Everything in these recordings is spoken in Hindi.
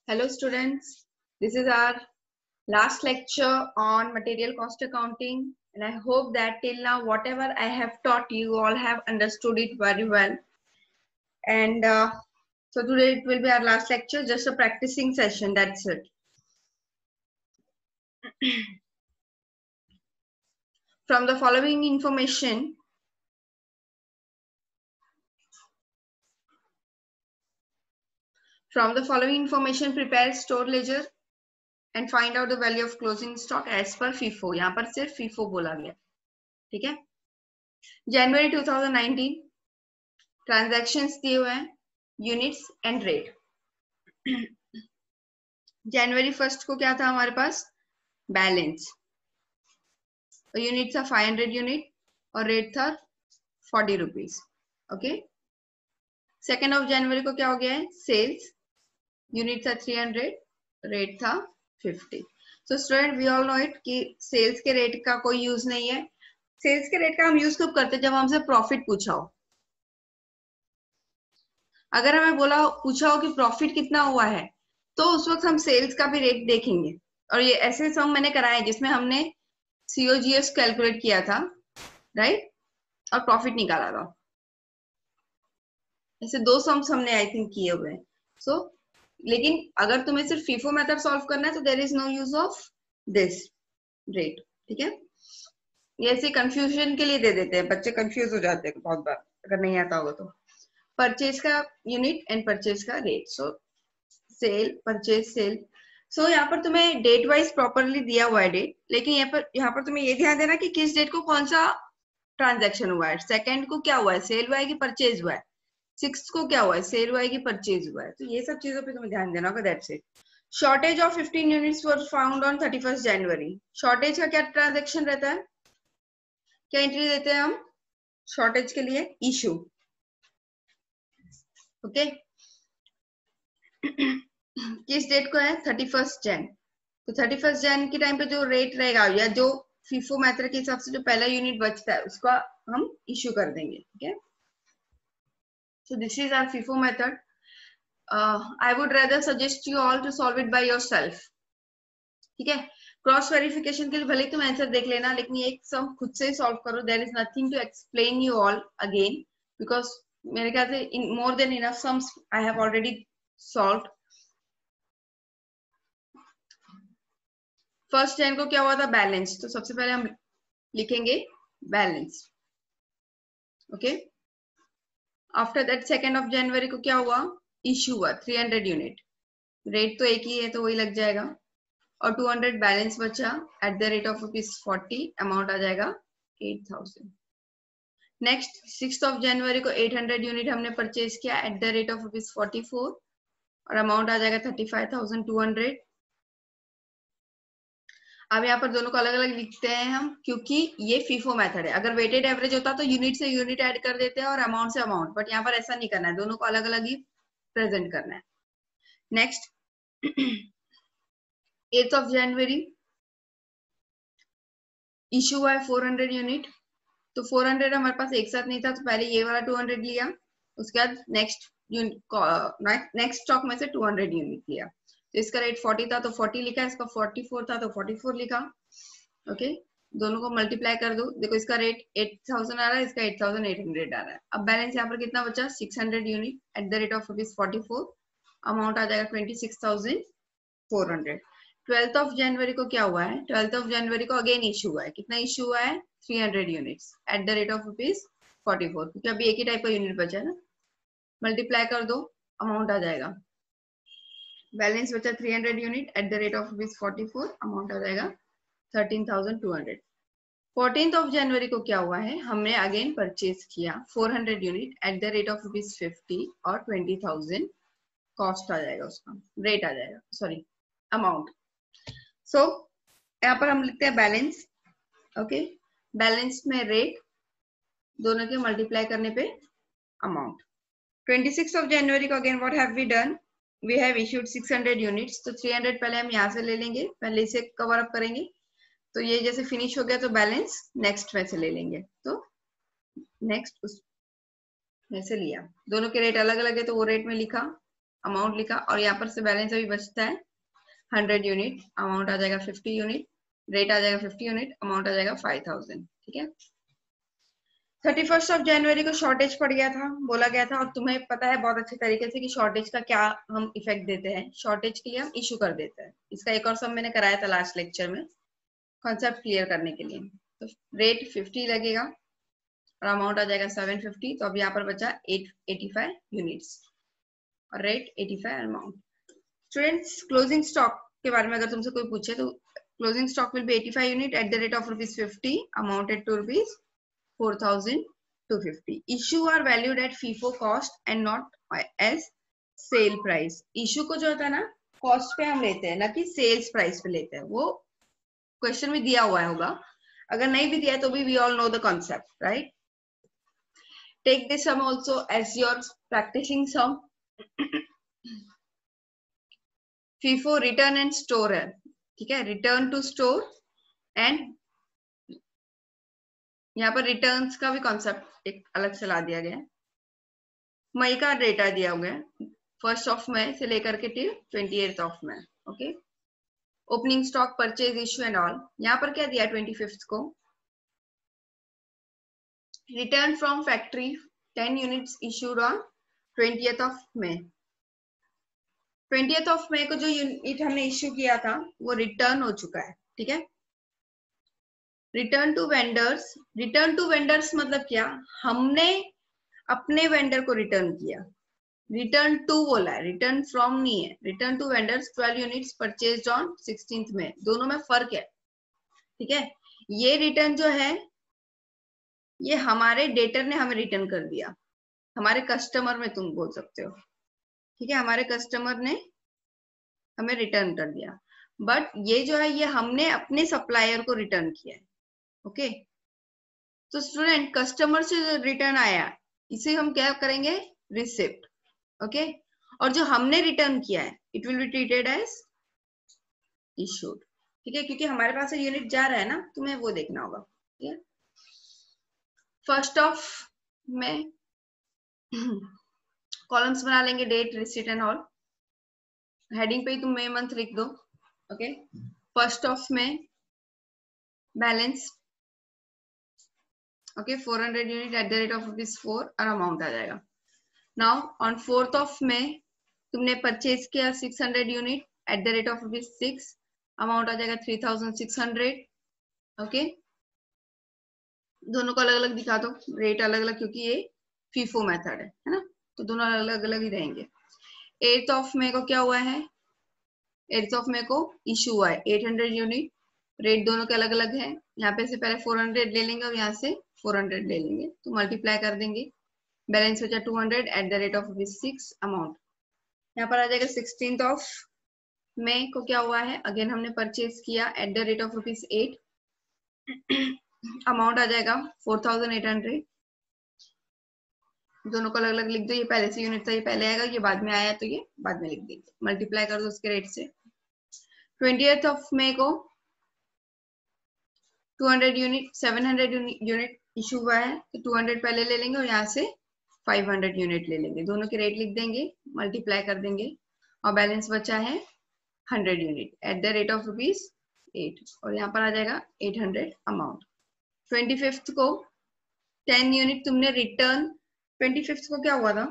Hello students, this is our last lecture on material cost accounting, and I hope that till now whatever I have taught you all have understood it very well. And so today it will be our last lecture, just a practicing session, that's it. From the following information, prepare store ledger and find out the value of closing stock as per FIFO. यहाँ पर सिर्फ FIFO बोला गया, ठीक है? January 2019 ट्रांजैक्शंस दिए हुए हैं, यूनिट्स एंड रेट. जनवरी 1 को क्या था हमारे पास? बैलेंस. तो यूनिट था 500 यूनिट और रेट था 40 रुपीज. ओके. 2 जनवरी को क्या हो गया है? सेल्स. यूनिट था 300, रेट था 50. So student we all know it कि सेल्स के रेट का कोई यूज नहीं है. सेल्स के रेट का हम यूज कब करते हैं? जब हमसे प्रॉफिट पूछा हो. अगर हमें पूछा हो कि प्रॉफिट कितना हुआ है, तो उस वक्त हम सेल्स का भी रेट देखेंगे. और ये ऐसे सम मैंने कराए जिसमें हमने COGS कैलकुलेट किया था, राइट, और प्रॉफिट निकाला था. ऐसे 2 सम्स हमने आई थिंक किए हुए हैं. सो लेकिन अगर तुम्हें सिर्फ FIFO मेथड सॉल्व करना है तो there is no use of this rate. ठीक है. ये ऐसे कंफ्यूजन के लिए दे देते हैं, बच्चे कंफ्यूज हो जाते हैं बहुत बार अगर नहीं आता होगा तो. परचेज का यूनिट एंड परचेज का रेट. सो सेल, परचेज, सेल. सो यहाँ पर तुम्हें डेट वाइज प्रॉपरली दिया हुआ है डेट, लेकिन यहाँ पर तुम्हें ये ध्यान देना कि किस डेट को कौन सा ट्रांजैक्शन हुआ है. 2 को क्या हुआ है? सेल हुआ है कि परचेज हुआ है? 6 को क्या हुआ है? सेल हुआ है कि परचेज हुआ है? तो ये सब चीजों पे तुम्हें ध्यान देना होगा. That's it. Shortage of 15 units were found on 31 January. Shortage का क्या ट्रांजेक्शन रहता है? क्या एंट्री देते हैं हम शॉर्टेज के लिए? इशू. ओके. किस डेट को है? 31 जन. तो 31 जन के टाइम पे जो रेट रहेगा या जो FIFO मेथड के हिसाब से जो पहला यूनिट बचता है उसका हम इश्यू कर देंगे. ठीक है. So this is our FIFO method. I would rather suggest you all to solve it by yourself. ठीक है. क्रॉस वेरिफिकेशन के लिए भले तुम आंसर देख लेना, लेकिन एक सम खुद से ही सॉल्व करो. There is nothing to explain you all again, because मेरे ख्याल से in more than enough sums I have already solved. First Jan को क्या हुआ था? बैलेंस. तो सबसे पहले हम लिखेंगे बैलेंस. ओके. आफ्टर दैट 2 जनवरी को क्या हुआ? इश्यू हुआ 300 यूनिट. रेट तो एक ही है तो वही लग जाएगा. और 200 बैलेंस बचा at the rate of ₹40. Amount आ जाएगा 8000. नेक्स्ट 6 जनवरी को 800 यूनिट हमने परचेज किया एट द रेट ऑफ ₹44 और अमाउंट आ जाएगा 35,200. अब यहाँ पर दोनों को अलग अलग लिखते हैं हम, क्योंकि ये FIFO मेथड है. अगर वेटेड एवरेज होता तो यूनिट से यूनिट ऐड कर देते हैं और अमाउंट से अमाउंट, बट यहाँ पर ऐसा नहीं करना है. दोनों को अलग अलग ही प्रेजेंट करना है. नेक्स्ट 8 जनवरी इशू हुआ है 400 यूनिट. तो 400 हमारे पास एक साथ नहीं था, तो पहले ये वाला 200 लिया. उसके बाद नेक्स्ट स्टॉक में से 200 यूनिट लिया. तो इसका रेट 40 था तो 40 लिखा, इसका 44 था तो 44 लिखा. ओके. दोनों को मल्टीप्लाई कर दो. देखो इसका रेट 8000 आ रहा है, इसका 8800 आ रहा है. अब बैलेंस यहाँ पर कितना बचा? 600 unit at the rate of ₹44. Amount आ जाएगा 26,400. 12 जनवरी को क्या हुआ है? 12 जनवरी को अगेन इशू हुआ है. कितना इशू हुआ है? 300 units at the rate of ₹44. क्योंकि अभी एक ही टाइप का यूनिट बचा है ना. मल्टीप्लाई कर दो, अमाउंट आ जाएगा. बैलेंस बचा 300 unit at the rate of ₹44. Amount आ जाएगा 13,200. 14 जनवरी को क्या हुआ है? हमने अगेन परचेज किया 400 unit at the rate of ₹50 और 20,000 कॉस्ट आ जाएगा, उसका रेट आ जाएगा, सॉरी अमाउंट. सो यहाँ पर हम लिखते हैं बैलेंस. ओके. बैलेंस में रेट, दोनों के मल्टीप्लाई करने पे अमाउंट. 26 जनवरी को again what have we done? We have issued 600 units. तो 300 पहले हम यहाँ से ले लेंगे, पहले इसे कवर अप करेंगे. तो ये जैसे फिनिश हो गया तो बैलेंस नेक्स्ट में से ले लेंगे. तो नेक्स्ट उस में से लिया. दोनों के रेट अलग अलग है तो वो रेट में लिखा. अमाउंट लिखा और यहाँ पर से बैलेंस अभी बचता है 100 यूनिट, अमाउंट आ जाएगा 50 यूनिट, रेट आ जाएगा 50 यूनिट, अमाउंट आ जाएगा 5000। ठीक है। 31 जनवरी को शॉर्टेज पड़ गया था, बोला गया था, और तुम्हें पता है बहुत अच्छे तरीके से कि शॉर्टेज का क्या हम इफेक्ट देते हैं। शॉर्टेज के लिए हम इशू कर देते हैं। इसका एक और सम मैंने कराया था लास्ट लेक्चर में, कॉन्सेप्ट क्लियर करने के लिए। तो रेट 50 लगेगा और अमाउंट आ जाएगा 750। तो अब यहाँ पर बचा 85 यूनिट्स और rate 85 amount. Students, closing stock के बारे में अगर तुमसे कोई पूछे तो closing stock will be 85 unit at the rate of ₹50, amounted to ₹4,250. Issue are valued at FIFO cost and not as sale price. Issue को जो होता है ना, कॉस्ट पे हम लेते हैं, ना कि सेल्स प्राइस पे लेते हैं। वो क्वेश्चन में दिया हुआ होगा, अगर नहीं भी दिया तो भी we all know the concept, right. Take this sum also as your practising sum. FIFO return and store है, ठीक है, रिटर्न टू स्टोर एंड यहाँ पर रिटर्न्स का भी कॉन्सेप्ट एक अलग से ला दिया गया है। मई का डेटा दिया हुआ है 1 मई से लेकर के टिल 28 मई। Okay, opening stock, purchase, issue and all. यहाँ पर क्या दिया 25 को, return from factory 10 units issued on 20th मई। 20th मई को जो यूनिट हमने इश्यू किया था वो रिटर्न हो चुका है, ठीक है। Return to vendors, return to vendors मतलब क्या, हमने अपने वेंडर को रिटर्न किया। रिटर्न टू बोला है, रिटर्न फ्रॉम नहीं है। Return to vendors 12 units purchased on 16 मई। दोनों में फर्क है, ठीक है। ये रिटर्न जो है ये हमारे डेटर ने हमें रिटर्न कर दिया, हमारे कस्टमर में तुम बोल सकते हो, ठीक है, हमारे कस्टमर ने हमें रिटर्न कर दिया। बट ये जो है ये हमने अपने सप्लायर को रिटर्न किया है। ओके, तो स्टूडेंट कस्टमर से जो रिटर्न आया इसे हम क्या करेंगे, रिसिप्ट। ओके, और जो हमने रिटर्न किया है it will be treated as issued, ठीक है, क्योंकि हमारे पास से यूनिट जा रहा है ना, तुम्हें वो देखना होगा। ठीक है, 1 में कॉलम्स बना लेंगे, date, receipt and all. Heading पे ही तुम मई मंथ लिख दो। ओके, 1 में balance, okay, 400 unit at the rate of ₹4 और अमाउंट आ जाएगा। नाउ ऑन 4 में तुमने परचेज किया 600 unit at the rate of ₹6, amount आ जाएगा 3600। ओके, दोनों को अलग अलग दिखा दो, रेट अलग अलग, क्योंकि ये फीफो मेथड है ना, तो दोनों अलग अलग ही रहेंगे। 8 मई को क्या हुआ है, 8 मई को इशू हुआ है 800 यूनिट, रेट दोनों के अलग अलग है। यहाँ पे से पहले 400 ले लेंगे और यहाँ से 400 ले लेंगे, तो मल्टीप्लाई कर देंगे, बैलेंस बचा 200 eight the rate of ₹6, amount यहाँ पर आ जाएगा। 16 मई को क्या हुआ है, अगेन हमने परचेज किया at the rate of ₹8, amount आ जाएगा 4800। दोनों को अलग अलग लिख दो, ये पहले से यूनिट था, ये पहले आएगा, ये बाद में आया तो ये बाद में लिख देंगे, मल्टीप्लाई कर दो उसके रेट से। 20th मई को 200 यूनिट, 700 यूनिट इशू हुआ है, तो 200 पहले ले लेंगे और यहाँ से 500 यूनिट ले लेंगे, दोनों के रेट लिख देंगे, मल्टीप्लाई कर देंगे, और बैलेंस बचा है 100 unit at the rate of ₹8, और यहाँ पर आ जाएगा 800 अमाउंट। 25 को 10 यूनिट तुमने रिटर्न, 25 को क्या हुआ था,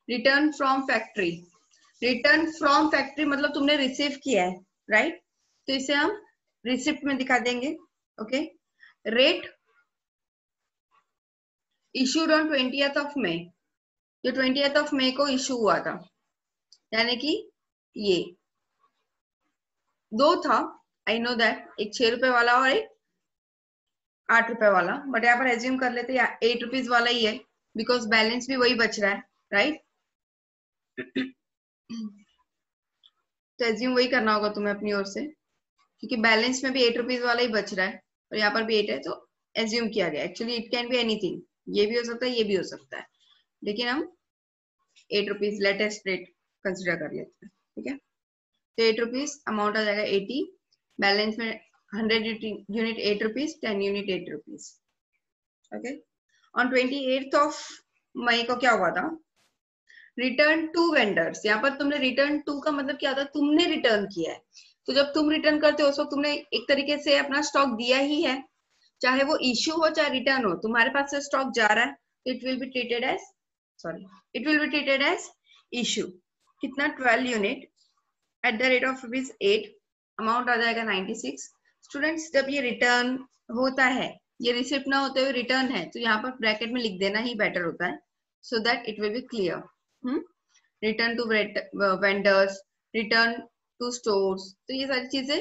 return from factory. Return from factory मतलब तुमने रिसीव किया है, राइट, तो इसे हम रिसिप्ट में दिखा देंगे। Okay, rate issued on 20th मई, जो 20th मई को इशू हुआ था, यानी कि ये दो था, आई नो दैट, एक ₹6 वाला और एक ₹8 वाला, बट यहाँ पर एज्यूम कर लेते हैं ₹8 वाला ही है, बिकॉज बैलेंस भी वही बच रहा है, राइट। तो एज्यूम वही करना होगा तुम्हें अपनी ओर से, क्योंकि बैलेंस में भी ₹8 वाला ही बच रहा है और यहाँ पर भी 8 है, तो एज्यूम किया गया। Actually it can be anything, ये भी हो सकता है, ये भी हो सकता है, लेकिन हम ₹8 लेटेस्ट रेट कंसिडर कर लेते हैं, ठीक है। तो ₹8, अमाउंट आ जाएगा 80, बैलेंस में 100 यूनिट ₹8, 10 यूनिट ₹8। ओके, ऑन 28 मई को क्या हुआ था, रिटर्न टू वेंडर्स, यहाँ पर तुमने रिटर्न टू का मतलब क्या होता है, तुमने रिटर्न किया है। तो जब तुम रिटर्न करते हो उस वक्त तुमने एक तरीके से अपना स्टॉक दिया ही है, चाहे वो इश्यू हो चाहे रिटर्न हो, तुम्हारे पास से स्टॉक जा रहा है, it will be treated as, sorry, it will be treated as issue. कितना, 12 unit at the rate of ₹8, amount आ जाएगा 96। स्टूडेंट्स जब ये रिटर्न होता है, ये रिसिप्ट ना होते हुए रिटर्न है, तो यहाँ पर ब्रैकेट में लिख देना ही बेटर होता है, so that it will be clear. Return to vendors, return to stores, तो ये सारी चीजें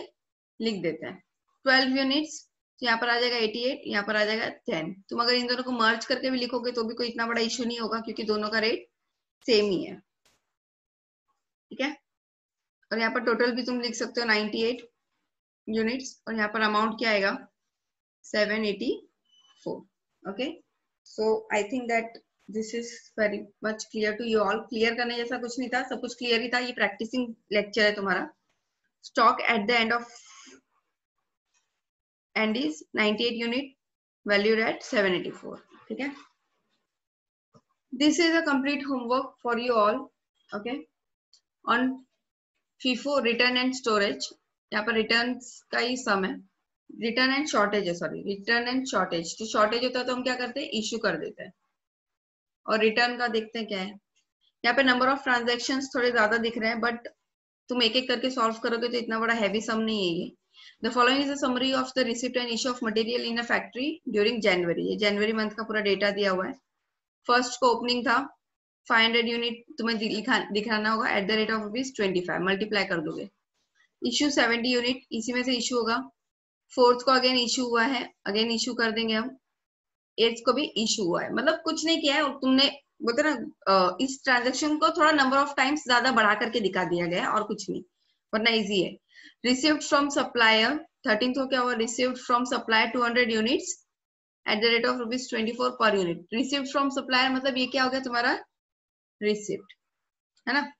लिख देते हैं। 12 यूनिट्स, तो यहाँ पर आ जाएगा 88, यहाँ पर आ जाएगा 10। तुम अगर इन दोनों को मर्ज करके भी लिखोगे तो भी कोई इतना बड़ा इश्यू नहीं होगा, क्योंकि दोनों का रेट सेम ही है, ठीक है। और यहाँ पर टोटल भी तुम लिख सकते हो 98 यूनिट्स, और यहाँ पर अमाउंट क्या आएगा, 784। Okay, so I think that this is very much clear to you all. Clear करने जैसा कुछ नहीं था, सब कुछ क्लियर ही था। ये प्रैक्टिसिंग लेक्चर है तुम्हारा। Stock at the end of and is 98 unit, valued at 784, ठीक है। This is a complete homework for you all, okay. On FIFO return and storage, यहाँ पर रिटर्न का ही सम है, रिटर्न एंड शॉर्टेज है, सॉरी, रिटर्न एंड शॉर्टेज। तो शॉर्टेज होता है तो हम क्या करते हैं, इश्यू कर देते हैं। और रिटर्न का देखते हैं क्या है। यहाँ पे नंबर ऑफ ट्रांजेक्शन्स थोड़े ज्यादा दिख रहे हैं, बट तुम एक एक करके सॉल्व करोगे तो इतना बड़ा हैवी सम नहीं है ये। The following is a summary of the receipt and issue of material in a factory during January. ये जनवरी मंथ का पूरा डेटा दिया हुआ है। फर्स्ट को ओपनिंग था, 500 यूनिट तुम्हें दिखाना होगा eight the rate of ₹25, multiply कर दोगे। इश्यू 70 यूनिट, इसी में से इश्यू होगा। फोर्थ को अगेन इश्यू हुआ है, अगेन इश्यू कर देंगे हम। एट्थ को भी इश्यू हुआ है, मतलब कुछ नहीं किया है, और तुमने बोलते ना इस ट्रांजेक्शन को थोड़ा नंबर ऑफ टाइम्स ज्यादा बढ़ा करके दिखा दिया गया है, और कुछ नहीं, वरना इजी है। रिसीव्ड फ्रॉम सप्लायर, 13th को क्या हुआ, received from supplier 200 units at the rate of ₹24 per unit. Received from supplier मतलब ये क्या हो गया तुम्हारा, रिसिप्ट है ना,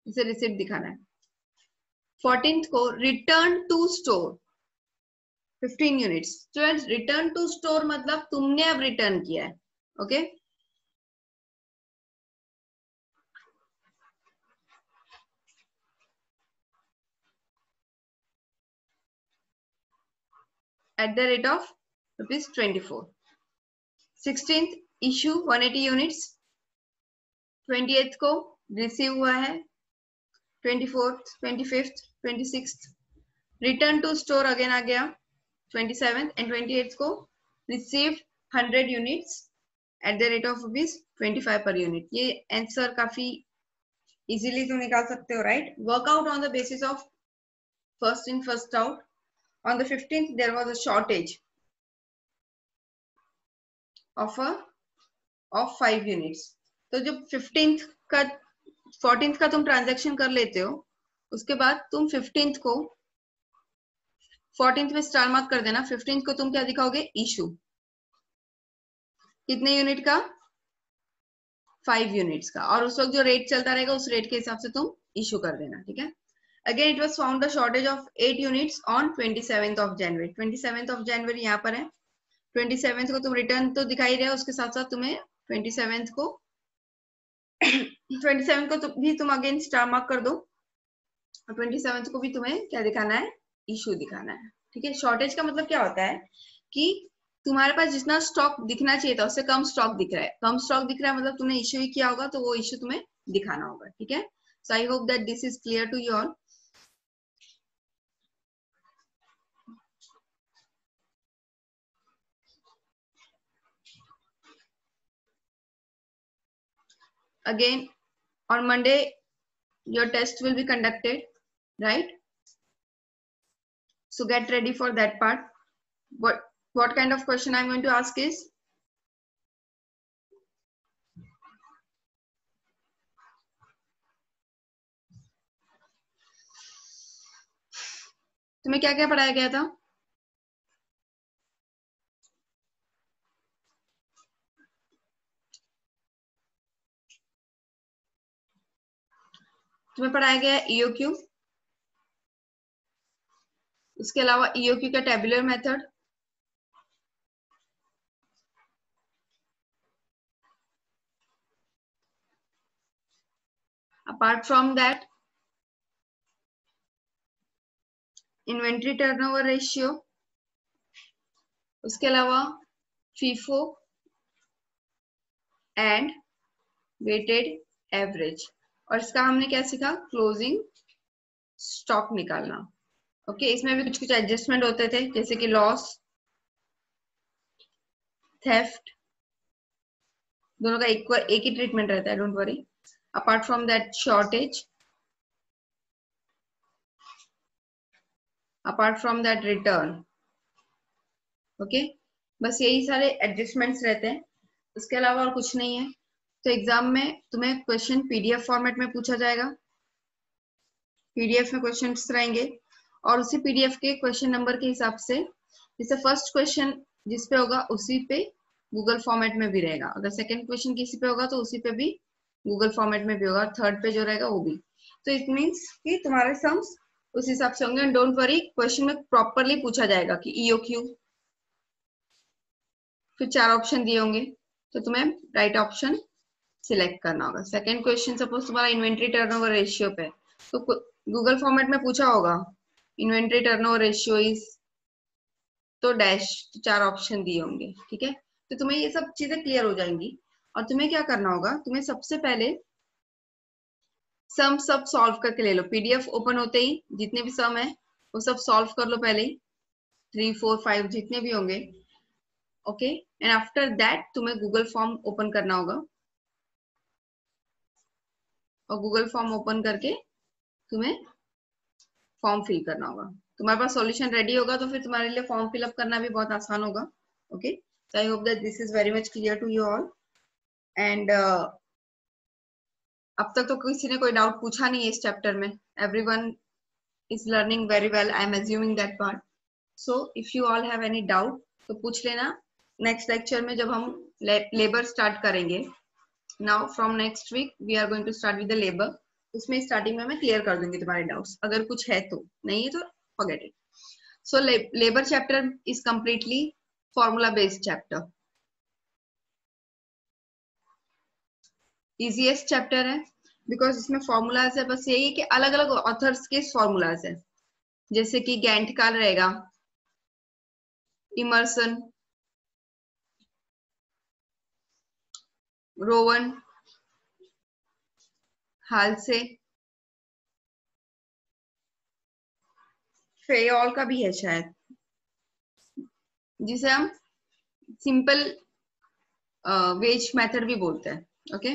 इसे रिसिप्ट दिखाना है। 14th को return to store 15 units. Students return to store मतलब तुमने अब रिटर्न किया है, okay. At the rate of ₹24। 16th issue 180 units, 28th को रिसीव हुआ है, 24th, 25th, 26th return to store again आ गया, 27th एंड 28th को received 100 units at the rate of ₹25 per unit. ये आंसर काफी इजीली तुम निकाल सकते हो, right. Workout on the basis of first in first out. On the 15th, there was a shortage of 5 units. तो जब 15th का 14th का तुम ट्रांजैक्शन कर लेते हो, उसके बाद तुम 15th को 14th में स्टार मार्क कर देना। 15th को तुम क्या दिखाओगे, इशू। कितने यूनिट का, 5 यूनिट्स का, और उस वक्त जो रेट चलता रहेगा उस रेट के हिसाब से तुम इशू कर देना, ठीक है। Again, it was found the shortage of 8 units on 27th of January. 27th of January यहाँ पर है। 27th को तुम रिटर्न तो दिखाई रहे हो, उसके साथ साथ तुम्हें 27th को 27th को भी तुम अगेन स्टार मार्क कर दो, और 27th को भी तुम्हें क्या दिखाना है, इशू दिखाना है, ठीक है। शॉर्टेज का मतलब क्या होता है कि तुम्हारे पास जितना स्टॉक दिखना चाहिए था उससे कम स्टॉक दिख रहा है। कम स्टॉक दिख रहा है मतलब तुमने इशू ही किया होगा, तो वो इशू तुम्हें दिखाना होगा, ठीक है। So I hope that this is clear to you all. Again, on Monday, your test will be conducted, right? So get ready for that part. What kind of question I'm going to ask is, तुम्हें क्या क्या पढ़ाया गया था? तुम्हें पढ़ाया गया EOQ, उसके अलावा EOQ का tabular method, apart from that inventory turnover ratio, उसके अलावा फीफो एंड वेटेड एवरेज, और इसका हमने क्या सीखा, क्लोजिंग स्टॉक निकालना। ओके, इसमें भी कुछ कुछ एडजस्टमेंट होते थे, जैसे कि लॉस, थेफ्ट, दोनों का एक ही ट्रीटमेंट रहता है, don't worry. Apart from that shortage, apart from that return. Okay, बस यही सारे एडजस्टमेंट्स रहते हैं, उसके अलावा और कुछ नहीं है। तो एग्जाम में तुम्हें क्वेश्चन पीडीएफ फॉर्मेट में पूछा जाएगा, पीडीएफ में क्वेश्चंस रहेंगे, और उसी पीडीएफ के क्वेश्चन नंबर के हिसाब से, जैसे फर्स्ट क्वेश्चन जिस पे होगा उसी पे गूगल फॉर्मेट में भी रहेगा, अगर सेकंड क्वेश्चन किसी पे होगा तो उसी पे भी गूगल फॉर्मेट में भी होगा, थर्ड पे जो रहेगा वो भी। तो इट मीन्स कि तुम्हारे सम्स उस हिसाब से होंगे। डोंट वरी, क्वेश्चन में प्रॉपरली पूछा जाएगा कि ईओक्यू, फिर 4 ऑप्शन दिए होंगे, तो तुम्हें राइट ऑप्शन सिलेक्ट करना होगा। सेकंड क्वेश्चन सपोज तुम्हारा इन्वेंट्री टर्नओवर रेशियो पे, तो गूगल फॉर्मेट में पूछा होगा इन्वेंट्री टर्नओवर रेशियो इज, तो डैश 4 ऑप्शन दिए होंगे, ठीक है। तो तुम्हें ये सब चीजें क्लियर हो जाएंगी, और तुम्हें क्या करना होगा, तुम्हें सबसे पहले सम सब सॉल्व करके ले लो, पीडीएफ ओपन होते ही जितने भी सम है वो सब सॉल्व कर लो पहले ही, 3, 4, 5 जितने भी होंगे। ओके, एंड आफ्टर दैट तुम्हें गूगल फॉर्म ओपन करना होगा, और गूगल फॉर्म ओपन करके तुम्हें फॉर्म फिल करना होगा। तुम्हारे पास सॉल्यूशन रेडी होगा तो फिर तुम्हारे लिए फॉर्म फिलअप करना भी बहुत आसान होगा। Okay, so I hope that this is very much clear to you all, and अब तक तो किसी ने कोई डाउट पूछा नहीं है इस चैप्टर में, everyone is learning very well, I am assuming that part. So if you all have any doubt तो पूछ लेना नेक्स्ट लेक्चर में जब हम लेबर स्टार्ट करेंगे। Now from next week we are going to start with the labour, उसमें स्टार्टिंग में मैं क्लियर कर दूंगी तुम्हारे डाउट्स, अगर कुछ है तो, नहीं है तो forget it. So labour chapter is completely formula based chapter, easiest chapter है बिकॉज इसमें फॉर्मूलाज है, बस यही है कि अलग अलग ऑथर्स के फॉर्मूलाज है, जैसे कि गैंट का रहेगा, इमर्सन, रोवन, हालसे, फेयोल का भी है शायद, जिसे हम सिंपल वेज मेथड भी बोलते हैं। ओके,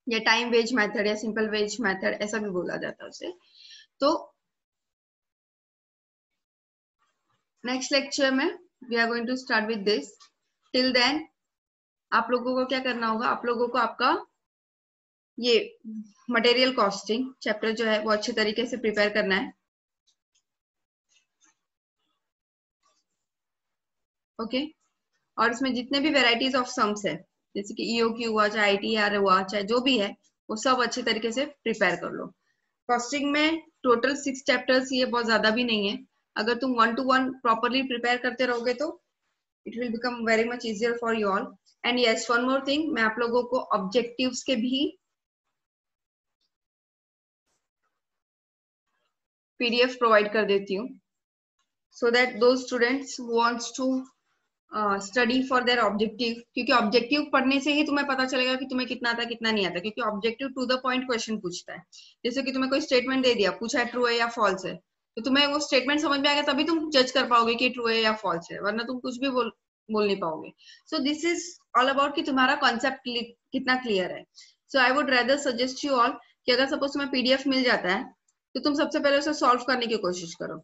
या टाइम वेज मेथड या सिंपल वेज मेथड ऐसा भी बोला जाता है उसे। तो नेक्स्ट लेक्चर में we are going to start with this. Till then आप लोगों को क्या करना होगा, आप लोगों को आपका ये मटेरियल कॉस्टिंग चैप्टर जो है वो अच्छे तरीके से प्रिपेयर करना है। ओके, और इसमें जितने भी वेराइटीज ऑफ सम्स है, जैसे कि ईओक्यू हुआ, चाहे आईटीआर हुआ, चाहे जो भी है, वो सब अच्छे तरीके से प्रिपेयर कर लो। कॉस्टिंग में टोटल 6 चैप्टर्स, ये बहुत ज्यादा भी नहीं है। अगर तुम 1 to 1 प्रॉपरली प्रिपेयर करते रहोगे तो it will become very much easier for you all. And yes, one more thing, मैं आप लोगों को ऑब्जेक्टिव्स के भी पीडीएफ प्रोवाइड कर देती हूँ, so that those students wants to study for their objective, क्योंकि ऑब्जेक्टिव पढ़ने से ही तुम्हें पता चलेगा कि तुम्हें कितना आता कितना नहीं आता, क्योंकि objective to the point question पूछता है। जैसे कि तुम्हें कोई स्टेटमेंट दे दिया, पूछा है ट्रू है या फॉल्स है, तो तुम्हें वो स्टेटमेंट समझ में आ गया तभी तुम जज कर पाओगे कि ट्रू है या फॉल्स है, वरना तुम कुछ भी बोल नहीं पाओगे। So this is all about कि तुम्हारा कॉन्सेप्ट कितना क्लियर है। So I would rather suggest you all कि अगर सपोज तुम्हें पीडीएफ मिल जाता है तो तुम सबसे पहले उसे सॉल्व करने की कोशिश करो।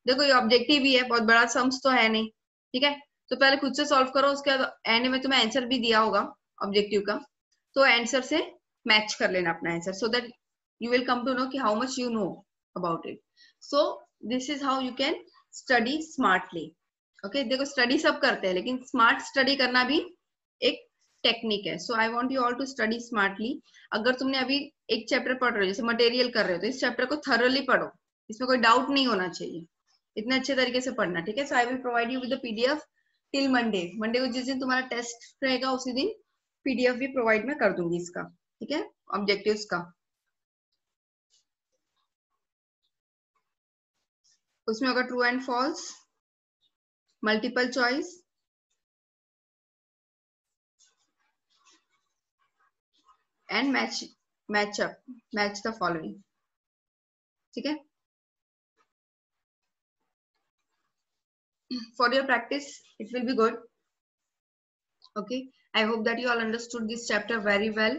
देखो ये ऑब्जेक्टिव ही है, बहुत बड़ा सम्स तो है नहीं, ठीक है, तो पहले खुद से सॉल्व करो, उसके बाद एंड में तुम्हें आंसर भी दिया होगा ऑब्जेक्टिव का, तो आंसर से मैच कर लेना अपना answer, so that you will come to know कि how much you know about it. So this is how you can study smartly. Okay, देखो स्टडी सब करते हैं, लेकिन स्मार्ट स्टडी करना भी एक टेक्निक है। So I want you all to study smartly. अगर तुमने अभी एक चैप्टर पढ़ रहे हो, जैसे मटेरियल कर रहे हो, तो इस चैप्टर को थरोली पढ़ो, इसमें कोई डाउट नहीं होना चाहिए, इतने अच्छे तरीके से पढ़ना, ठीक है। So I will provide you with the PDF till Monday. Monday को जिस दिन तुम्हारा टेस्ट रहेगा उसी दिन पीडीएफ भी प्रोवाइड मैं कर दूंगी इसका, ठीक है। ऑब्जेक्टिव्स का, उसमें होगा true and false, multiple choice, and match the following. ठीक है, for your practice it will be good. Okay, I hope that you all understood this chapter very well.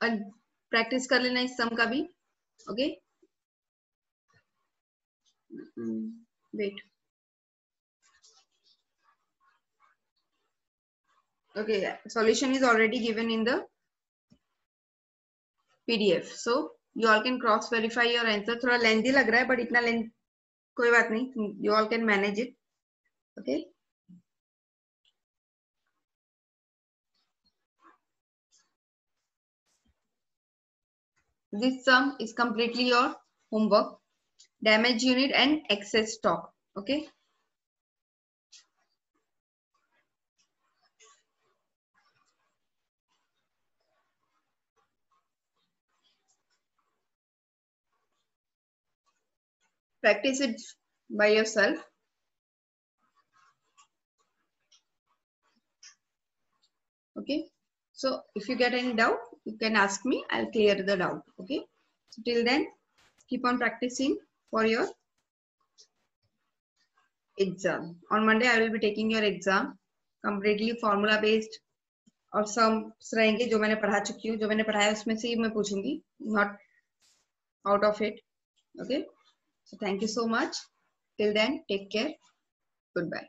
और प्रैक्टिस कर लेना इस सम का भी। Okay, wait, okay, solution is already given in the PDF, so you all can cross verify your answer. थोड़ा लेंथी लग रहा है बट इतना लेंथ कोई बात नहीं, you all can manage it. Okay, this sum is completely your homework, damage unit and excess stock. Okay, practice it by yourself. Okay, so if you get any doubt you can ask me, I'll clear the doubt. Okay, so till then keep on practicing for your exam. On Monday I will be taking your exam, completely formula based और सम्स रहेंगे जो मैंने पढ़ा चुकी हूँ, जो मैंने पढ़ाया उसमें से ही मैं पूछूंगी, not out of it. Okay, so thank you so much. Till then, take care. Goodbye.